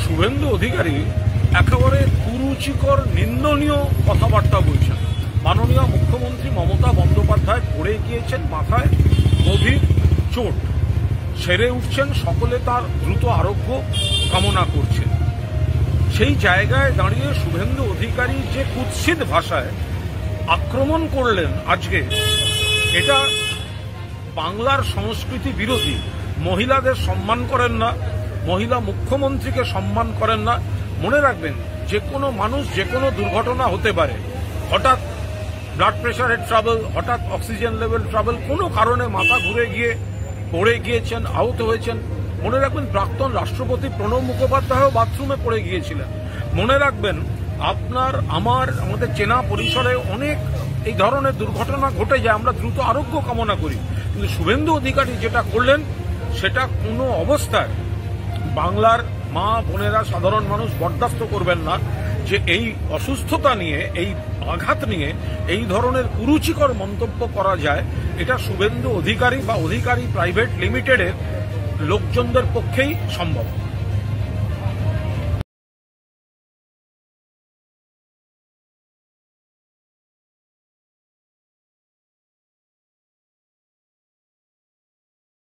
শুভেন্দু অধিকারী একেবারে কুরুচিকর নিন্দনীয় কথাবার্তা বলছেন। মাননীয় মুখ্যমন্ত্রী মমতা বন্দ্যোপাধ্যায় পড়ে গিয়েছেন, মাথায় গভীর চোট, সেরে উঠছেন, সকলে তার দ্রুত আরোগ্য কামনা করছেন। সেই জায়গায় দাঁড়িয়ে শুভেন্দু অধিকারী যে কুৎসিত ভাষায় আক্রমণ করলেন আজকে, এটা বাংলার সংস্কৃতি বিরোধী। মহিলাদের সম্মান করেন না, মহিলা মুখ্যমন্ত্রীকে সম্মান করেন না। মনে রাখবেন, যে কোনো মানুষ যে কোনো দুর্ঘটনা হতে পারে। হঠাৎ ব্লাড প্রেশারের ট্রাবল, হঠাৎ অক্সিজেন লেভেল ট্রাবল, কোনো কারণে মাথা ঘুরে গিয়ে পড়ে গিয়েছেন, আহত হয়েছেন। মনে রাখবেন, প্রাক্তন রাষ্ট্রপতি প্রণব মুখোপাধ্যায়ও বাথরুমে পড়ে গিয়েছিলেন। মনে রাখবেন, আমাদের চেনা পরিসরে অনেক এই ধরনের দুর্ঘটনা ঘটে যায়, আমরা দ্রুত আরোগ্য কামনা করি। কিন্তু শুভেন্দু অধিকারী যেটা করলেন, সেটা কোনো অবস্থায় বাংলার মা বোনেরা, সাধারণ মানুষ বরদাস্ত করবেন না, যে এই অসুস্থতা নিয়ে, এই আঘাত নিয়ে এই ধরনের কুরুচিকর মন্তব্য করা যায়। এটা শুভেন্দু অধিকারী বা অধিকারী প্রাইভেট লিমিটেডের লোকজনদের পক্ষেই সম্ভব।